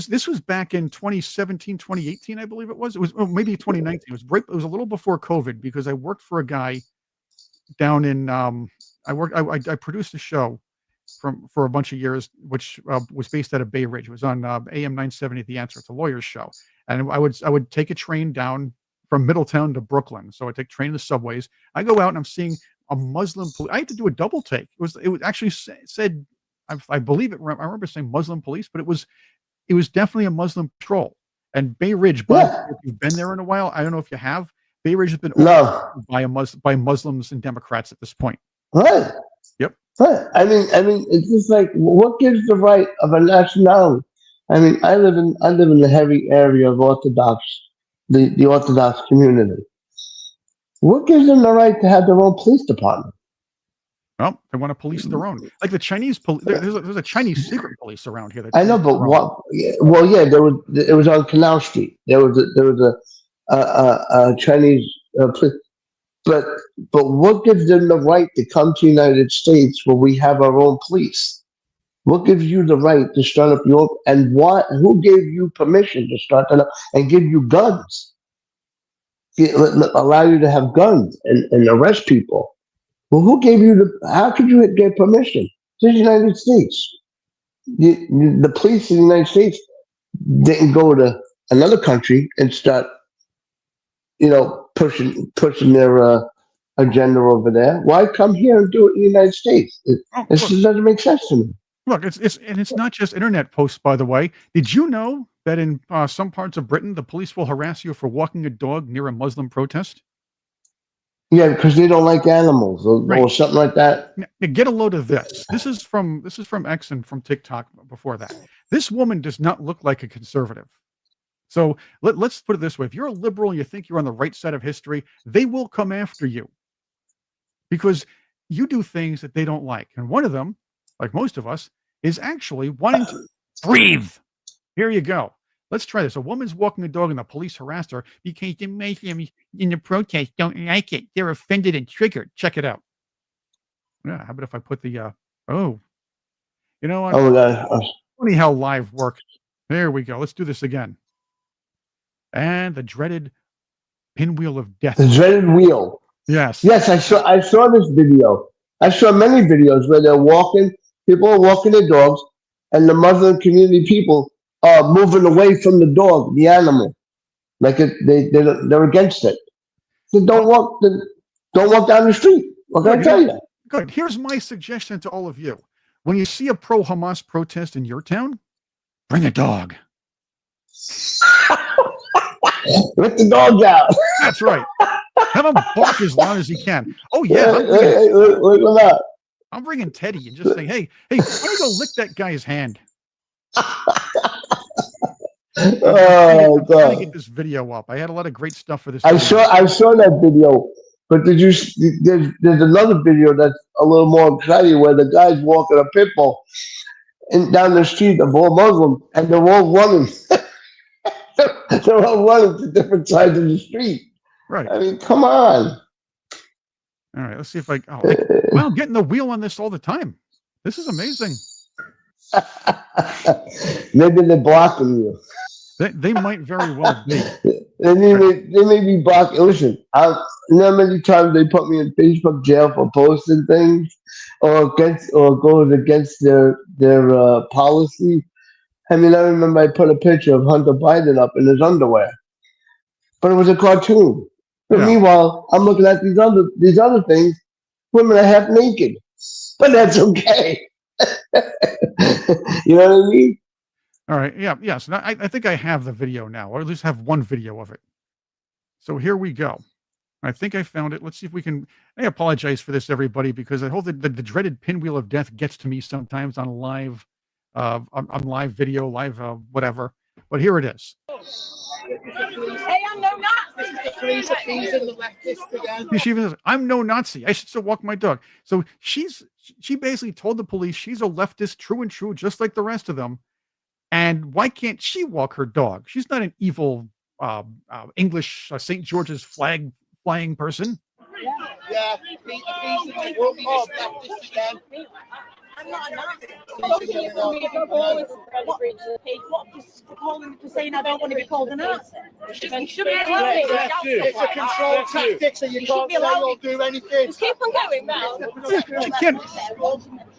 This was back in 2017, 2018, I believe it was. It was maybe 2019. It was a little before COVID because I worked for a guy down in I produced a show for a bunch of years, which was based out of Bay Ridge. It was on AM 970 The Answer. It's a lawyer's show, and I would take a train down from Middletown to Brooklyn. So I take train to the subways. I go out and I'm seeing a Muslim police. I had to do a double take. It was actually said, I believe it. I remember saying Muslim police, but it was definitely a Muslim patrol. And Bay Ridge, if you've been there in a while, I don't know if you have. Bay Ridge has been overrun by Muslims and Democrats at this point. Right. Yep. Right. I mean, it's just like, what gives the right of a nationality? I mean, I live in the heavy area of Orthodox. The Orthodox community. What gives them the right to have their own police department? Well, they want to police their own. Like the Chinese police, there's a Chinese secret police around here. I know, but what? Well, yeah, it was on Canal Street. There was a Chinese police, but what gives them the right to come to the United States where we have our own police? What gives you the right to start up your and what? Who gave you permission to start that up and give you guns? Allow you to have guns and arrest people? Well, who gave you how could you get permission? This is the United States. The police in the United States didn't go to another country and start, pushing their agenda over there. Why come here and do it in the United States? It doesn't make sense to me. Look, it's not just internet posts, by the way. Did you know that in some parts of Britain, the police will harass you for walking a dog near a Muslim protest? Yeah, because they don't like animals or something like that. Now, get a load of this. This is from X and from TikTok before that. This woman does not look like a conservative. So let's put it this way. If you're a liberal and you think you're on the right side of history, they will come after you because you do things that they don't like. And one of them, like most of us, is actually wanting to breathe. Here you go. Let's try this. A woman's walking a dog and the police harassed her because the Muslims in the protest don't like it. They're offended and triggered. Check it out. Yeah, how about if I put the, you know what? Funny how live works. There we go. Let's do this again. And the dreaded pinwheel of death. The dreaded wheel. Yes. Yes, I saw this video. I saw many videos where people are walking their dogs, and the Muslim community people are moving away from the dog, the animal, like they're against it. So don't walk down the street. What can I tell you? Good. Here's my suggestion to all of you: when you see a pro-Hamas protest in your town, bring a dog. Let the dog out. That's right. Have him bark as loud as he can. Oh yeah. Look at that. I'm bringing Teddy and just saying, hey, why don't you go lick that guy's hand? Oh God! Trying to get this video up. I had a lot of great stuff for this. I saw that video, but there's another video that's a little more exciting where the guy's walking a pit bull down the street of all Muslims, and they're all running. They're all running to different sides of the street. Right. I mean, come on. All right, let's see if I'm getting the wheel on this all the time. This is amazing. Maybe they're blocking you. They might very well be. They may be blocking. Listen, you know how many times they put me in Facebook jail for posting things or goes against their policy. I mean, I remember I put a picture of Hunter Biden up in his underwear, but it was a cartoon. But meanwhile, I'm looking at these other things. Women are half naked, but that's okay. You know what I mean? All right. Yeah. Yes. Yeah, so I think I have the video now, or at least have one video of it. So here we go. I think I found it. Let's see if we can. I apologize for this, everybody, because I hope that the dreaded pinwheel of death gets to me sometimes on live, on live video, live whatever. But here it is. Hey, I'm no Nazi. the police appeasing the leftists again. She even says, "I'm no Nazi. I should still walk my dog." So she basically told the police she's a leftist, true and true, just like the rest of them. And why can't she walk her dog? She's not an evil English St. George's flag flying person. Yeah, appeasing the leftists again. I'm not a Nazi. For saying I don't want to be called a Nazi. You shouldn't be allowed it. It's a control tactic, so you can't say or do anything. Just keep on going, Mel. She can't.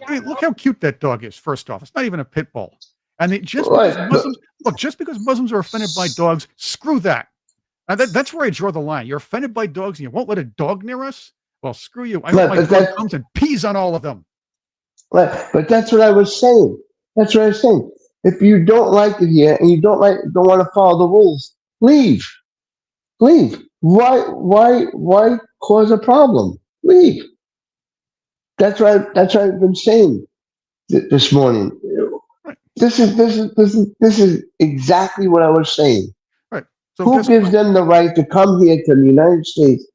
I mean, look how cute that dog is. First off, it's not even a pit bull. And just because Muslims are offended by dogs, screw that. And that's where I draw the line. You're offended by dogs and you won't let a dog near us? Well, screw you. I hope my dog comes and pees on all of them. Right, but that's what I was saying. That's what I was saying. If you don't like it here and you don't want to follow the rules, leave. Leave. Why cause a problem? Leave. That's what I've been saying this morning. This is exactly what I was saying. Right. So who gives them the right to come here to the United States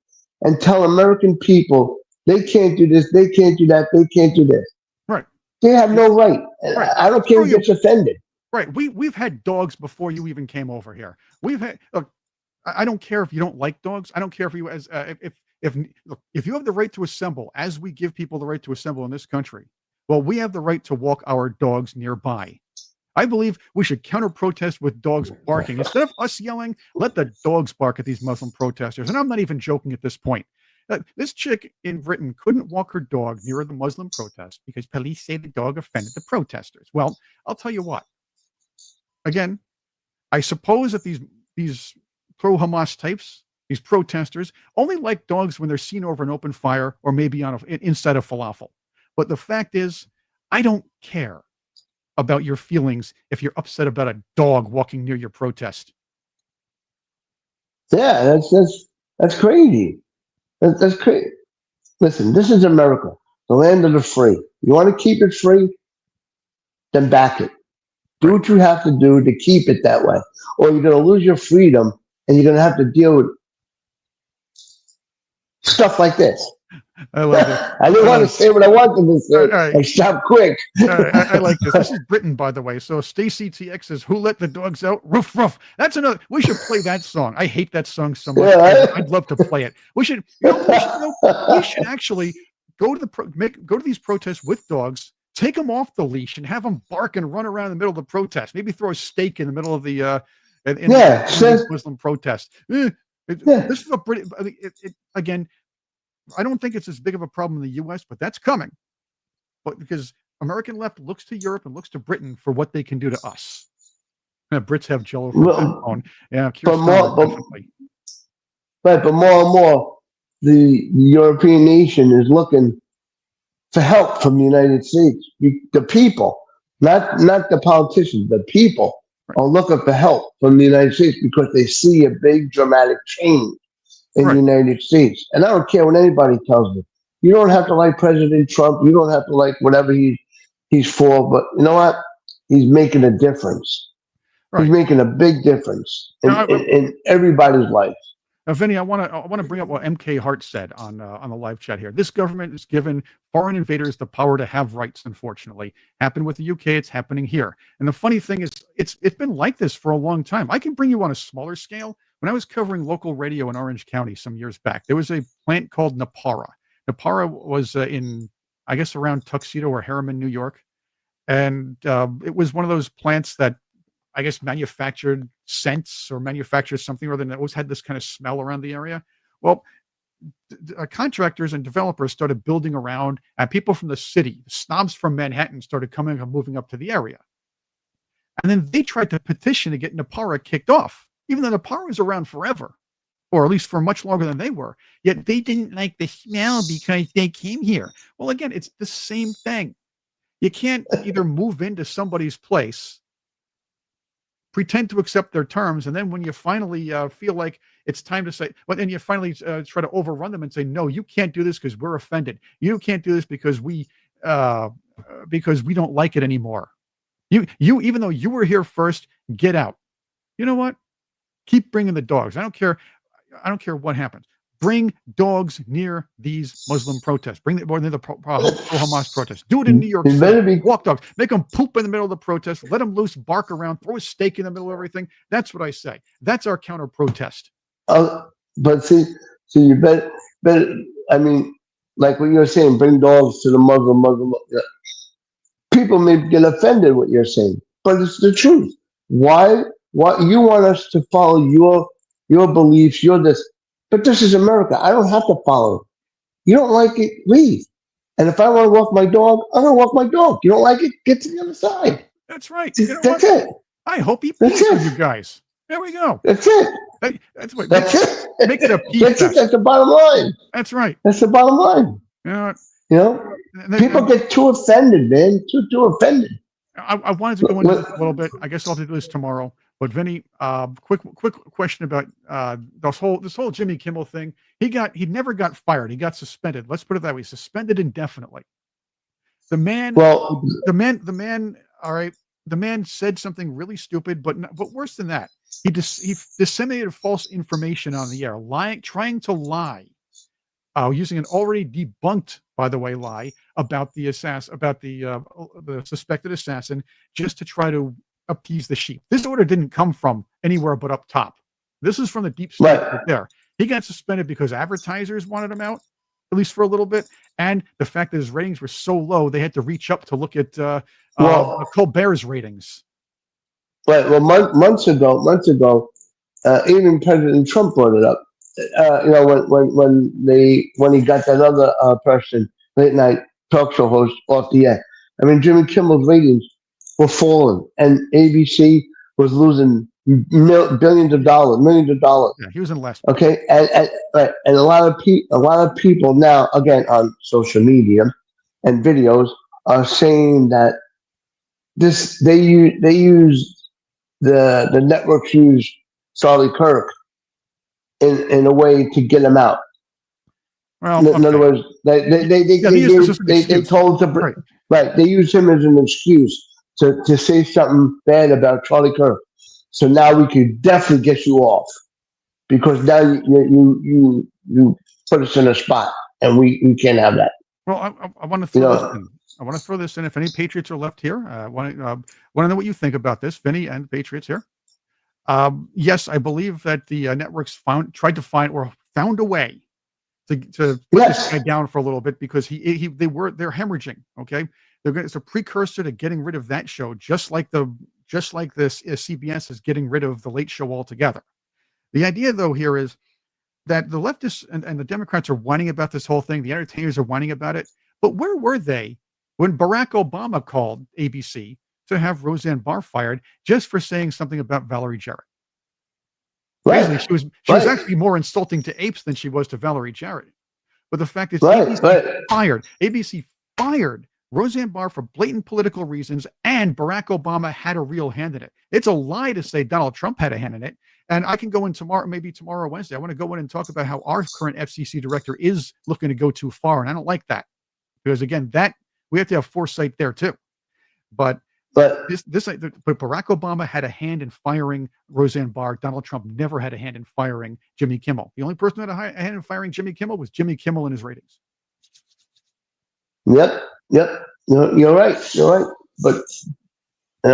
and tell American people they can't do this, they can't do that, they can't do this? Right. They have no right. Right. I don't care who gets offended. Right. We've had dogs before you even came over here. We've had. Look, I don't care if you don't like dogs. I don't care if you if you have the right to assemble, as we give people the right to assemble in this country. Well, we have the right to walk our dogs nearby. I believe we should counter-protest with dogs barking. Instead of us yelling, let the dogs bark at these Muslim protesters. And I'm not even joking at this point. This chick in Britain couldn't walk her dog near the Muslim protest because police say the dog offended the protesters. Well, I'll tell you what. Again, I suppose that these pro-Hamas types, these protesters, only like dogs when they're seen over an open fire or maybe inside of falafel. But the fact is, I don't care about your feelings if you're upset about a dog walking near your protest. Yeah, that's crazy. That's crazy. Listen, this is America, the land of the free. You want to keep it free? Then back it. Do what you have to do to keep it that way, or you're going to lose your freedom and you're going to have to deal with stuff like this. I love it. I didn't want to say what I wanted to say. Right. I stopped quick. I like this. This is Britain, by the way. So Stacy TX says, "Who let the dogs out? Roof, roof." That's another. We should play that song. I hate that song so much. Yeah, I'd love to play it. We should. We should actually go to these protests with dogs. Take them off the leash and have them bark and run around in the middle of the protest. Maybe throw a stake in the middle of the Muslim protest. This is a pretty. Again, I don't think it's as big of a problem in the U.S., but that's coming. But because American left looks to Europe and looks to Britain for what they can do to us. Brits have Jello for phone. Yeah, but more and more, the European nation is looking for help from the United States. The people, not the politicians, the people are looking for help from the United States because they see a big dramatic change in the United States. And I don't care what anybody tells me. You don't have to like President Trump. You don't have to like whatever he's for. But you know what? He's making a difference. He's making a big difference in everybody's life. Now, Vinny, I want to bring up what MK Hart said on the live chat here. This government has given foreign invaders the power to have rights. Unfortunately, happened with the UK. It's happening here. And the funny thing is, it's been like this for a long time. I can bring you on a smaller scale. When I was covering local radio in Orange County some years back, there was a plant called Napara. Napara was in, I guess, around Tuxedo or Harriman, New York, and it was one of those plants that I guess manufactured scents or manufactured something or other that always had this kind of smell around the area. Well, contractors and developers started building around, and people from the city, snobs from Manhattan, started coming and moving up to the area. And then they tried to petition to get Napara kicked off, even though Napara was around forever, or at least for much longer than they were. Yet they didn't like the smell because they came here. Well, again, it's the same thing. You can't either move into somebody's place, pretend to accept their terms, and then when you finally feel like it's time to say, well, then you finally try to overrun them and say, no, you can't do this because we're offended. You can't do this because we don't like it anymore. You even though you were here first, get out. You know what? Keep bringing the dogs. I don't care. I don't care what happens. Bring dogs near these Muslim protests. Bring them near the pro-Hamas protests. Do it in New York City. Walk dogs. Make them poop in the middle of the protest. Let them loose, bark around, throw a steak in the middle of everything. That's what I say. That's our counter protest. But see, you bet. I mean, like what you're saying, bring dogs to the Muslim. People may get offended what you're saying, but it's the truth. Why you want us to follow your beliefs? You're this, but this is America. I don't have to follow. You don't like it, leave. And if I want to walk my dog, I'm gonna walk my dog. You don't like it, get to the other side. That's right. That's it. I hope he peace with you guys. There we go. That's it. That's what. That's it. Make it a peace fest. That's the bottom line. That's right. That's the bottom line. People get too offended, man. Too offended. I wanted to go into this a little bit. I guess I'll do this tomorrow. But Vinny, quick question about this whole Jimmy Kimmel thing. He never got fired. He got suspended. Let's put it that way. Suspended indefinitely. The man. All right. The man said something really stupid, but worse than that, he disseminated false information on the air, trying to lie, using an already debunked, by the way, lie about the suspected assassin, just to try to appease the sheep. This order didn't come from anywhere but up top. This is from the deep state right there. He got suspended because advertisers wanted him out, at least for a little bit, and the fact that his ratings were so low, they had to reach up to look at Colbert's ratings. Right. Well, months ago, even President Trump brought it up. When he got that other person, late night talk show host, off the air. I mean, Jimmy Kimmel's ratings were falling, and ABC was losing millions of dollars. Yeah, he was in last. Okay, and a lot of people now, again, on social media and videos, are saying that they use the networks use Charlie Kirk in a way to get him out. Well, in other words, they told to right. They use him as an excuse to say something bad about Charlie Kirk. So now we could definitely get you off, because now you put us in a spot, and we can't have that. Well, I want to throw this in. I want to throw this in. If any Patriots are left here, I want to know what you think about this, Vinny and Patriots here. Yes, I believe that the networks tried to find a way to put this guy down for a little bit, because they're hemorrhaging. Okay, it's a precursor to getting rid of that show, just like this CBS is getting rid of the Late Show altogether. The idea, though, here is that the leftists and the Democrats are whining about this whole thing. The entertainers are whining about it. But where were they when Barack Obama called ABC to have Roseanne Barr fired just for saying something about Valerie Jarrett? Right. She was actually more insulting to apes than she was to Valerie Jarrett. But the fact is, ABC fired Roseanne Barr for blatant political reasons, and Barack Obama had a real hand in it. It's a lie to say Donald Trump had a hand in it. And I can go in tomorrow or Wednesday. I want to go in and talk about how our current FCC director is looking to go too far. And I don't like that, because again, we have to have foresight there too. But Barack Obama had a hand in firing Roseanne Barr. Donald Trump never had a hand in firing Jimmy Kimmel. The only person who had a hand in firing Jimmy Kimmel was Jimmy Kimmel and his ratings. Yep. You're right. But they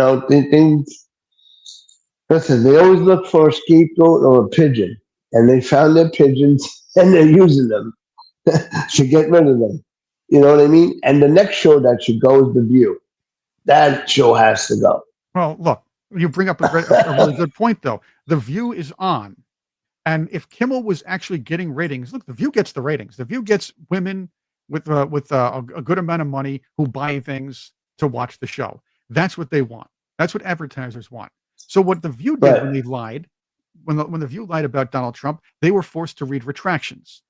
always look for a scapegoat or a pigeon, and they found their pigeons, and they're using them to get rid of them. You know what I mean? And the next show that should go is The View. That show has to go. Well, look, you bring up a really good point, though. The View is on. And if Kimmel was actually getting ratings, look, The View gets the ratings. The View gets women with a good amount of money who buy things to watch the show. That's what they want. That's what advertisers want. So what The View did when they lied, when the View lied about Donald Trump, they were forced to read retractions.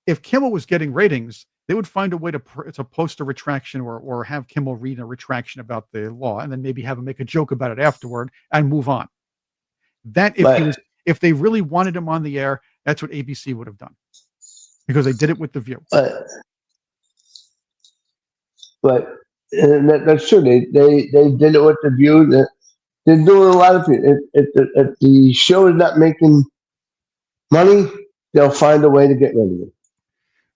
If Kimmel was getting ratings, they would find a way to post a retraction or have Kimmel read a retraction about the law, and then maybe have him make a joke about it afterward and move on. If they really wanted him on the air, that's what ABC would have done, because they did it with The View. But that's true. They did it with The View. They're doing a lot of it. If the show is not making money, they'll find a way to get rid of it.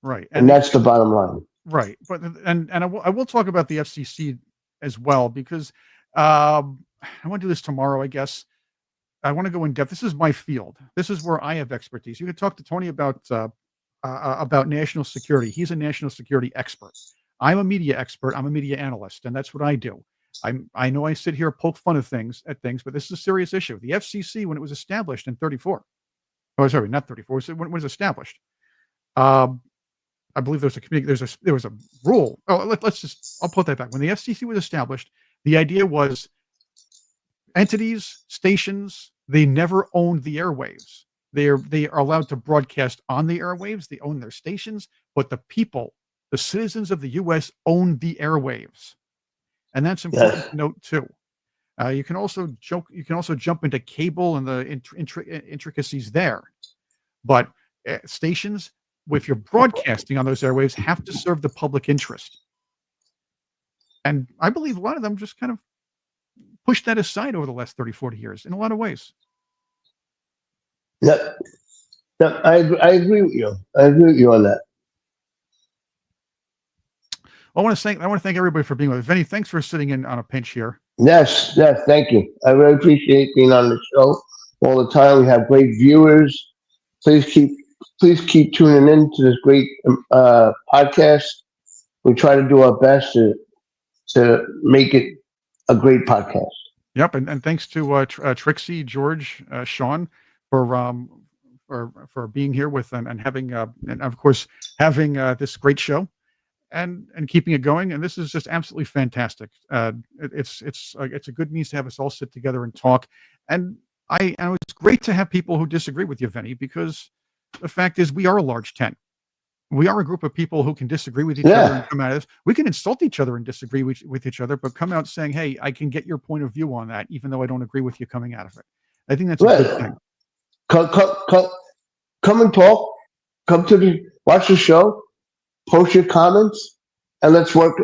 Right. And that's the bottom line. Right. But I will talk about the FCC as well, because I want to do this tomorrow, I guess. I want to go in depth. This is my field. This is where I have expertise. You could talk to Tony about national security. He's a national security expert. I'm a media expert. I'm a media analyst, and that's what I do. I know I sit here, poke fun at things, but this is a serious issue. The FCC, when it was established in 34, oh, sorry, not 34, when it was established, I believe there was a rule. Oh, I'll put that back. When the FCC was established, the idea was entities, stations, they never owned the airwaves. They are allowed to broadcast on the airwaves. They own their stations, but the people, the citizens of the U.S. own the airwaves, and that's important to note too. You can also jump into cable and the intricacies there, but stations, if you're broadcasting on those airwaves, have to serve the public interest, and I believe a lot of them just kind of pushed that aside over the last 30, 40 years in a lot of ways. Yep. I agree with you. I agree with you on that. I want to thank everybody for being with us. Vinny, thanks for sitting in on a pinch here. Yes, thank you. I really appreciate being on the show all the time. We have great viewers. Please keep tuning in to this great podcast. We try to do our best to make it a great podcast. Yep, and thanks to Trixie, George, Sean for being here with and having and of course having this great show and keeping it going. And this is just absolutely fantastic. It's a good means to have us all sit together and talk. And it's great to have people who disagree with you, Vinny, because the fact is we are a large tent. We are a group of people who can disagree with each other and come out of this. We can insult each other and disagree with each other, but come out saying, hey, I can get your point of view on that, even though I don't agree with you coming out of it. I think that's a good thing. Come and talk. Watch the show, post your comments, and let's work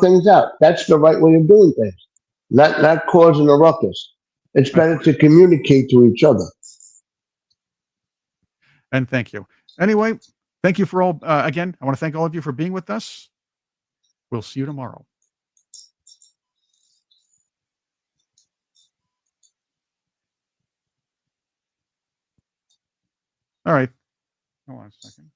things out. That's the right way of doing things. Not causing a ruckus. It's better to communicate to each other. And thank you. Anyway, thank you for all, again, I want to thank all of you for being with us. We'll see you tomorrow. All right. Hold on a second.